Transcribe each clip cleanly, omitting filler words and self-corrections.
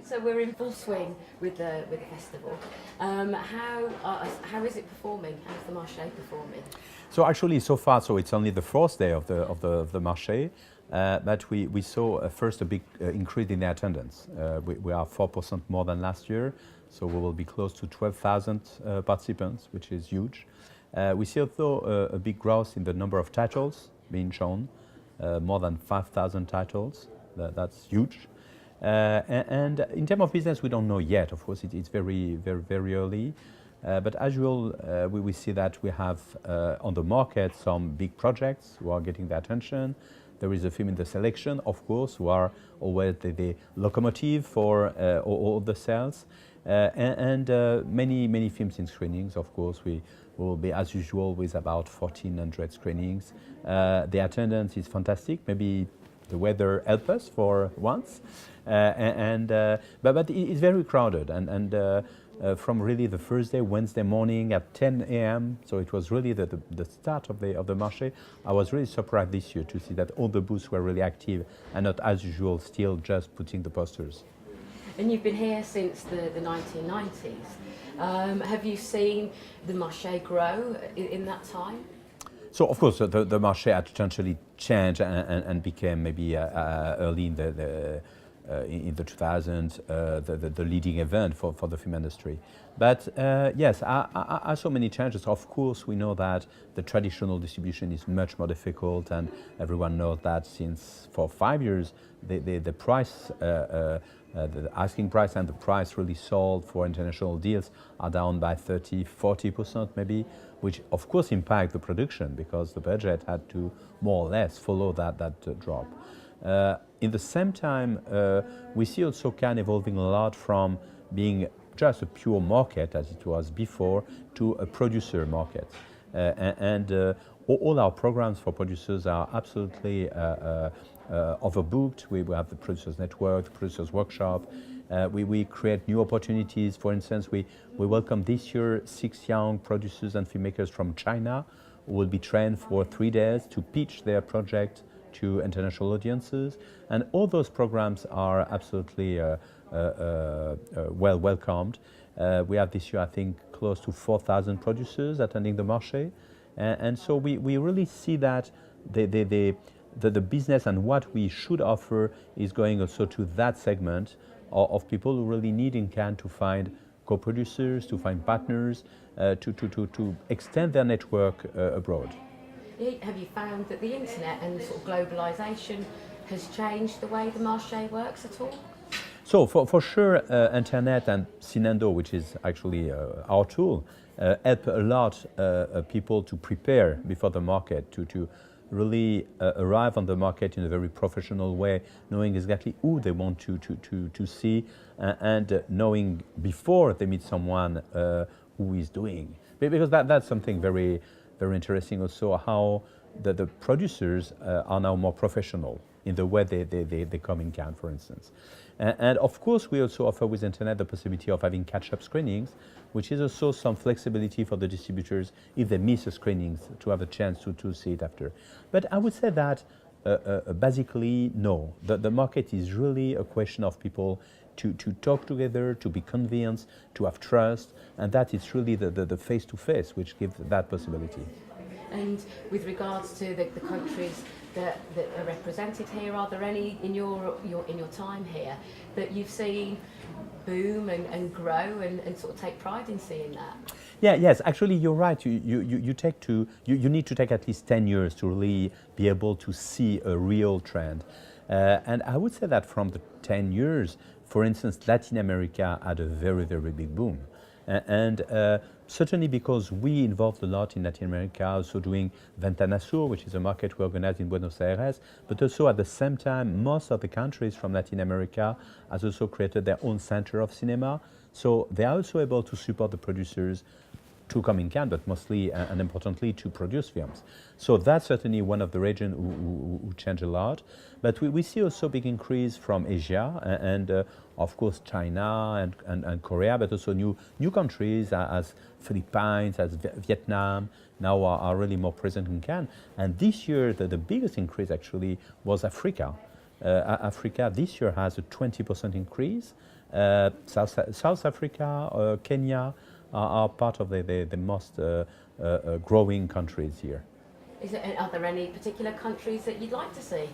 So we're in full swing with the festival. How is it performing? How's the Marché performing? So actually, so far, so it's only the fourth day of the Marché, but we saw first a big increase in the attendance. We are 4% more than last year, so we will be close to 12,000 participants, which is huge. We see also a big growth in the number of titles being shown, more than 5,000 titles. That's huge. And in terms of business, we don't know yet. Of course, it's very early. But as usual, we see that we have on the market some big projects who are getting the attention. There is a film in the selection, of course, who are always the locomotive for all the sales. And many films in screenings, of course. We will be, as usual, with about 1,400 screenings. The attendance is fantastic. Maybe the weather helps us for once. But it's very crowded. And from really the first day, Wednesday morning at 10 a.m., so it was really the start of the Marché. I was really surprised this year to see that all the booths were really active and not, as usual, still just putting the posters. And you've been here since the 1990s. Have you seen the Marché grow in that time? So, of course, the Marché had potentially changed and became maybe early in the 2000s the leading event for the film industry. But yes, I saw many changes. Of course, we know that the traditional distribution is much more difficult, and everyone knows that since for 5 years, the price, the asking price and the price really sold for international deals are down by 30-40% maybe, which of course impact the production because the budget had to more or less follow that drop. In the same time, we see also Cannes evolving a lot from being just a pure market, as it was before, to a producer market. All our programs for producers are absolutely overbooked. We have the Producers Network, the Producers Workshop. We create new opportunities. For instance, we welcome this year 6 young producers and filmmakers from China who will be trained for 3 days to pitch their project to international audiences, and all those programs are absolutely well welcomed. We have this year, I think, close to 4,000 producers attending the Marché, and so we really see that the business and what we should offer is going also to that segment of people who really need in Cannes to find co-producers, to find partners, to extend their network abroad. Have you found that the internet and sort of globalisation has changed the way the Marché works at all? So for sure, internet and Cinendo, which is actually our tool, help a lot people to prepare before the market, to really arrive on the market in a very professional way, knowing exactly who they want to see, and knowing before they meet someone who is doing. Because that's something very interesting also, how the producers are now more professional in the way they come in Cannes, for instance. And of course, we also offer with internet the possibility of having catch-up screenings, which is also some flexibility for the distributors if they miss a screenings to have a chance to see it after. But I would say that basically, no. The market is really a question of people to talk together, to be convinced, to have trust, and that is really the face-to-face which gives that possibility. And with regards to the countries that are represented here, are there any in your time here that you've seen boom and grow and sort of take pride in seeing that? Yes, actually you're right. You need to take at least 10 years to really be able to see a real trend. And I would say that from the 10 years, for instance, Latin America had a very big boom. And certainly because we involved a lot in Latin America, also doing Ventana Sur, which is a market we organize in Buenos Aires, but also at the same time, most of the countries from Latin America has also created their own center of cinema. So they are also able to support the producers to come in Cannes, but mostly and importantly to produce films. So that's certainly one of the regions who change a lot. But we see also big increase from Asia and of course China and Korea, but also new countries as Philippines, as Vietnam now are really more present in Cannes. And this year the biggest increase actually was Africa. Africa this year has a 20% increase. South Africa, Kenya are part of the most growing countries here. Are there any particular countries that you'd like to see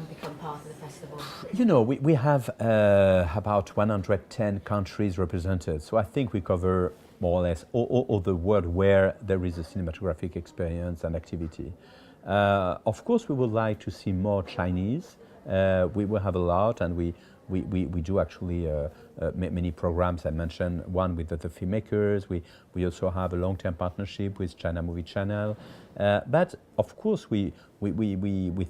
become part of the festival? You know, we have about 110 countries represented, so I think we cover more or less all the world where there is a cinematographic experience and activity. Of course, we would like to see more Chinese. We will have a lot, and we do actually many programs. I mentioned one with the filmmakers. We also have a long-term partnership with China Movie Channel. But of course, we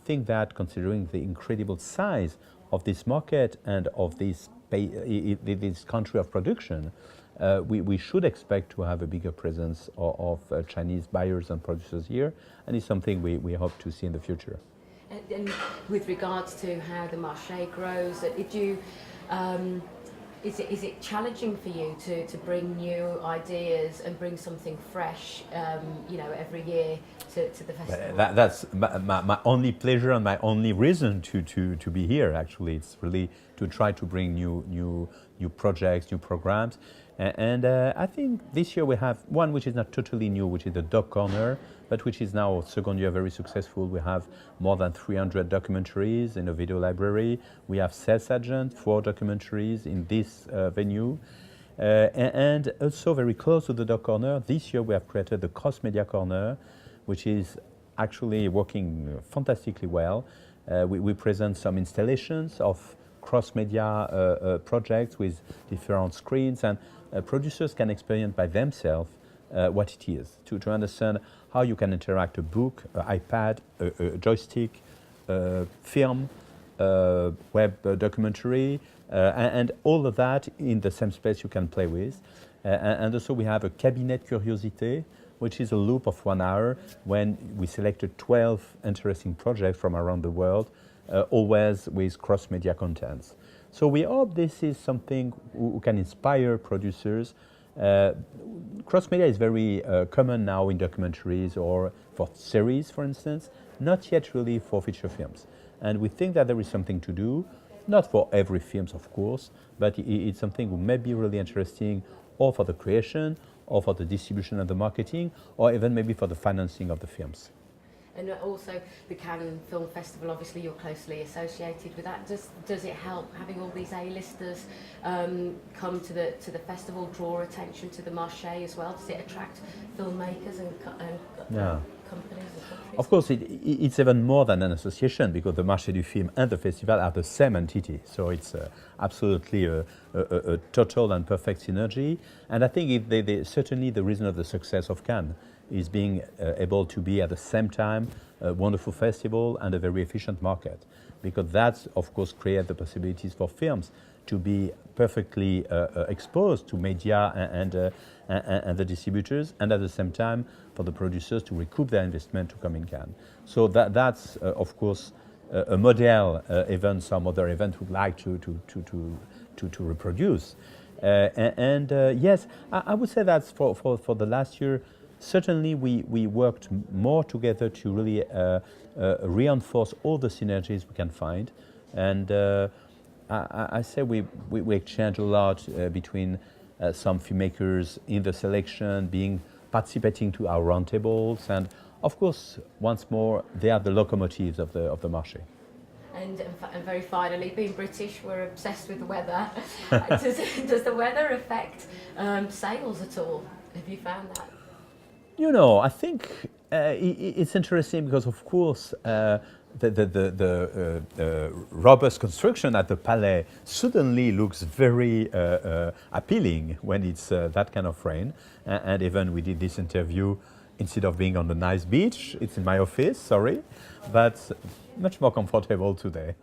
think that considering the incredible size of this market and of this country of production, we should expect to have a bigger presence of Chinese buyers and producers here, and it's something we hope to see in the future. And with regards to how the Marché grows, is it challenging for you to bring new ideas and bring something fresh, every year to the festival? That's my only pleasure and my only reason to be here. Actually, it's really to try to bring new projects, new programs. And I think this year we have one which is not totally new, which is the Dog Corner, but which is now second year very successful. We have more than 300 documentaries in a video library. We have Sales Agent, 4 documentaries in this venue. And also very close to the Dog Corner, this year we have created the Cross Media Corner, which is actually working fantastically well. We present some installations of cross-media projects with different screens, and producers can experience by themselves what it is, to understand how you can interact a book, iPad, a joystick, film, web documentary, and all of that in the same space you can play with. And also we have a Cabinet Curiosité, which is a loop of 1 hour when we selected 12 interesting projects from around the world, always with cross-media contents. So we hope this is something who can inspire producers. Cross-media is very common now in documentaries or for series, for instance, not yet really for feature films. And we think that there is something to do, not for every film, of course, but it's something that may be really interesting or for the creation, or for the distribution and the marketing, or even maybe for the financing of the films. And also the Cannes Film Festival, obviously you're closely associated with that. Does it help having all these A-listers come to the festival, draw attention to the Marché as well? Does it attract filmmakers and companies and countries? Of course, it's even more than an association, because the Marché du Film and the festival are the same entity. So it's absolutely a total and perfect synergy. And I think certainly the reason of the success of Cannes is being able to be at the same time a wonderful festival and a very efficient market, because that, of course, creates the possibilities for films to be perfectly exposed to media and the distributors, and at the same time for the producers to recoup their investment to come in Cannes. So that's of course a model event some other event would like to reproduce. Yes, I would say that for the last year, certainly we worked more together to really reinforce all the synergies we can find. And I say we exchange a lot between some filmmakers in the selection, participating to our roundtables, and of course, once more, they are the locomotives of the Marché. And very finally, being British, we're obsessed with the weather. Does the weather affect sales at all? Have you found that? You know, I think it's interesting because, of course, the robust construction at the Palais suddenly looks very appealing when it's that kind of rain. And even we did this interview, instead of being on the nice beach, it's in my office, sorry, but much more comfortable today.